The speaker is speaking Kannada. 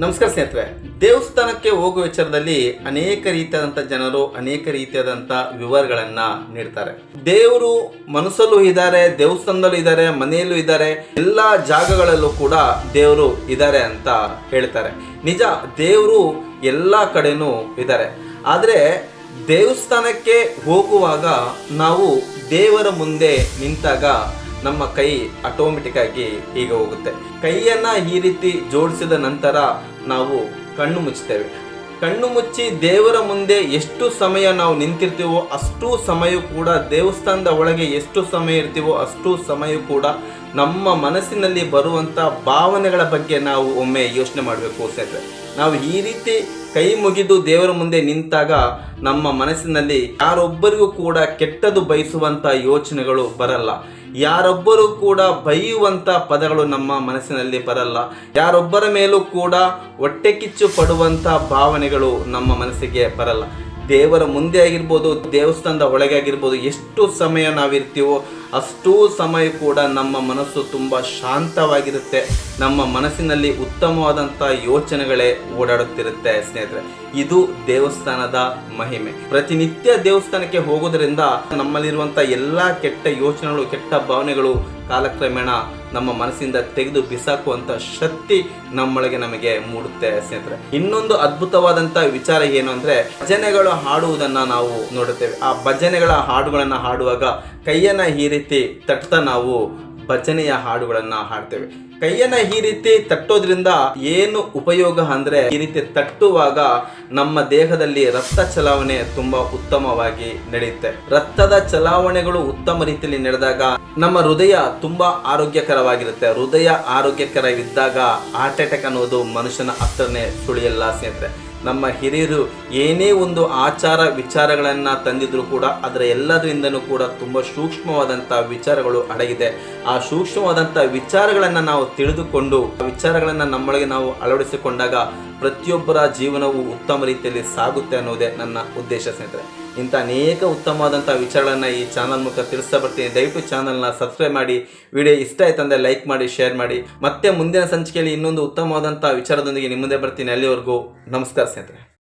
ನಮಸ್ಕಾರ ಸ್ನೇಹಿತರೆ, ದೇವಸ್ಥಾನಕ್ಕೆ ಹೋಗುವ ವಿಚಾರದಲ್ಲಿ ಅನೇಕ ರೀತಿಯಾದಂಥ ಜನರು ಅನೇಕ ರೀತಿಯಾದಂಥ ವಿವರಗಳನ್ನು ನೀಡ್ತಾರೆ. ದೇವರು ಮನಸ್ಸಲ್ಲೂ ಇದ್ದಾರೆ, ದೇವಸ್ಥಾನದಲ್ಲೂ ಇದ್ದಾರೆ, ಮನೆಯಲ್ಲೂ ಇದ್ದಾರೆ, ಎಲ್ಲ ಜಾಗಗಳಲ್ಲೂ ಕೂಡ ದೇವರು ಇದ್ದಾರೆ ಅಂತ ಹೇಳ್ತಾರೆ. ನಿಜ, ದೇವರು ಎಲ್ಲ ಕಡೆನೂ ಇದ್ದಾರೆ. ಆದರೆ ದೇವಸ್ಥಾನಕ್ಕೆ ಹೋಗುವಾಗ ನಾವು ದೇವರ ಮುಂದೆ ನಿಂತಾಗ ನಮ್ಮ ಕೈ ಆಟೋಮೆಟಿಕ್ ಆಗಿ ಹೀಗೆ ಹೋಗುತ್ತೆ. ಕೈಯನ್ನ ಈ ರೀತಿ ಜೋಡಿಸಿದ ನಂತರ ನಾವು ಕಣ್ಣು ಮುಚ್ಚುತ್ತೇವೆ. ಕಣ್ಣು ಮುಚ್ಚಿ ದೇವರ ಮುಂದೆ ಎಷ್ಟು ಸಮಯ ನಾವು ನಿಂತಿರ್ತೀವೋ ಅಷ್ಟು ಸಮಯ ಕೂಡ, ದೇವಸ್ಥಾನದ ಒಳಗೆ ಎಷ್ಟು ಸಮಯ ಇರ್ತೀವೋ ಅಷ್ಟು ಸಮಯ ಕೂಡ ನಮ್ಮ ಮನಸ್ಸಿನಲ್ಲಿ ಬರುವಂಥ ಭಾವನೆಗಳ ಬಗ್ಗೆ ನಾವು ಒಮ್ಮೆ ಯೋಚನೆ ಮಾಡಬೇಕು ಸ್ನೇಹಿತರೆ. ನಾವು ಈ ರೀತಿ ಕೈ ಮುಗಿದು ದೇವರ ಮುಂದೆ ನಿಂತಾಗ ನಮ್ಮ ಮನಸ್ಸಿನಲ್ಲಿ ಯಾರೊಬ್ಬರಿಗೂ ಕೂಡ ಕೆಟ್ಟದು ಬಯಸುವಂಥ ಯೋಚನೆಗಳು ಬರಲ್ಲ, ಯಾರೊಬ್ಬರು ಕೂಡ ಬೈಯುವಂಥ ಪದಗಳು ನಮ್ಮ ಮನಸ್ಸಿನಲ್ಲಿ ಬರಲ್ಲ, ಯಾರೊಬ್ಬರ ಮೇಲೂ ಕೂಡ ಹೊಟ್ಟೆ ಕಿಚ್ಚು ಪಡುವಂಥ ಭಾವನೆಗಳು ನಮ್ಮ ಮನಸ್ಸಿಗೆ ಬರಲ್ಲ. ದೇವರ ಮುಂದೆ ಆಗಿರ್ಬೋದು, ದೇವಸ್ಥಾನದ ಒಳಗೆ ಆಗಿರ್ಬೋದು, ಎಷ್ಟು ಸಮಯ ನಾವಿರ್ತೀವೋ ಅಷ್ಟೂ ಸಮಯ ಕೂಡ ನಮ್ಮ ಮನಸ್ಸು ತುಂಬ ಶಾಂತವಾಗಿರುತ್ತೆ. ನಮ್ಮ ಮನಸ್ಸಿನಲ್ಲಿ ಉತ್ತಮವಾದಂಥ ಯೋಚನೆಗಳೇ ಓಡಾಡುತ್ತಿರುತ್ತೆ ಸ್ನೇಹಿತರೆ. ಇದು ದೇವಸ್ಥಾನದ ಮಹಿಮೆ. ಪ್ರತಿನಿತ್ಯ ದೇವಸ್ಥಾನಕ್ಕೆ ಹೋಗೋದ್ರಿಂದ ನಮ್ಮಲ್ಲಿರುವಂಥ ಎಲ್ಲ ಕೆಟ್ಟ ಯೋಚನೆಗಳು, ಕೆಟ್ಟ ಭಾವನೆಗಳು ಕಾಲಕ್ರಮೇಣ ನಮ್ಮ ಮನಸ್ಸಿಂದ ತೆಗೆದು ಬಿಸಾಕುವಂಥ ಶಕ್ತಿ ನಮ್ಮೊಳಗೆ ನಮಗೆ ಮೂಡುತ್ತೆ ಸ್ನೇಹಿತರೆ. ಇನ್ನೊಂದು ಅದ್ಭುತವಾದಂಥ ವಿಚಾರ ಏನು ಅಂದರೆ, ಭಜನೆಗಳು ಹಾಡುವುದನ್ನು ನಾವು ನೋಡುತ್ತೇವೆ. ಆ ಭಜನೆಗಳ ಹಾಡುಗಳನ್ನು ಹಾಡುವಾಗ ಕೈಯನ್ನು ಈ ರೀತಿ ತಟ್ತಾ ನಾವು ಭಜನೆಯ ಹಾಡುಗಳನ್ನು ಹಾಡ್ತೇವೆ. ಕೈಯನ್ನು ಈ ರೀತಿ ತಟ್ಟೋದ್ರಿಂದ ಏನು ಉಪಯೋಗ ಅಂದರೆ, ಈ ರೀತಿ ತಟ್ಟುವಾಗ ನಮ್ಮ ದೇಹದಲ್ಲಿ ರಕ್ತ ಚಲಾವಣೆ ತುಂಬಾ ಉತ್ತಮವಾಗಿ ನಡೆಯುತ್ತೆ. ರಕ್ತದ ಚಲಾವಣೆಗಳು ಉತ್ತಮ ರೀತಿಯಲ್ಲಿ ನಡೆದಾಗ ನಮ್ಮ ಹೃದಯ ತುಂಬಾ ಆರೋಗ್ಯಕರವಾಗಿರುತ್ತೆ. ಹೃದಯ ಆರೋಗ್ಯಕರವಿದ್ದಾಗ ಹಾರ್ಟ್ ಅಟ್ಯಾಕ್ ಅನ್ನೋದು ಮನುಷ್ಯನ ಹತ್ರನೇ ಸುಳಿಯಲ್ಲ ಸ್ನೇಹಿತರೆ. ನಮ್ಮ ಹಿರಿಯರು ಏನೇ ಒಂದು ಆಚಾರ ವಿಚಾರಗಳನ್ನು ತಂದಿದ್ರು ಕೂಡ ಅದರ ಎಲ್ಲದರಿಂದನೂ ಕೂಡ ತುಂಬ ಸೂಕ್ಷ್ಮವಾದಂಥ ವಿಚಾರಗಳು ಅಡಗಿದೆ. ಆ ಸೂಕ್ಷ್ಮವಾದಂಥ ವಿಚಾರಗಳನ್ನು ನಾವು ತಿಳಿದುಕೊಂಡು ವಿಚಾರಗಳನ್ನು ನಮ್ಮೊಳಗೆ ನಾವು ಅಳವಡಿಸಿಕೊಂಡಾಗ ಪ್ರತಿಯೊಬ್ಬರ ಜೀವನವು ಉತ್ತಮ ರೀತಿಯಲ್ಲಿ ಸಾಗುತ್ತೆ ಅನ್ನೋದೇ ನನ್ನ ಉದ್ದೇಶ ಸ್ನೇಹಿತರೆ. ಇಂಥ ಅನೇಕ ಉತ್ತಮವಾದಂಥ ವಿಚಾರಗಳನ್ನು ಈ ಚಾನಲ್ ಮೂಲಕ ತಿಳಿಸ್ತಾ ಬರ್ತೀನಿ. ದಯವಿಟ್ಟು ಚಾನಲ್ನ ಸಬ್ಸ್ಕ್ರೈಬ್ ಮಾಡಿ. ವಿಡಿಯೋ ಇಷ್ಟ ಆಯ್ತಂದರೆ ಲೈಕ್ ಮಾಡಿ, ಶೇರ್ ಮಾಡಿ. ಮತ್ತೆ ಮುಂದಿನ ಸಂಚಿಕೆಯಲ್ಲಿ ಇನ್ನೊಂದು ಉತ್ತಮವಾದಂಥ ವಿಚಾರದೊಂದಿಗೆ ನಿಮ್ಮ ಮುಂದೆ ಬರ್ತೀನಿ. ಅಲ್ಲಿವರೆಗೂ ನಮಸ್ಕಾರ ಸ್ನೇಹಿತರೆ.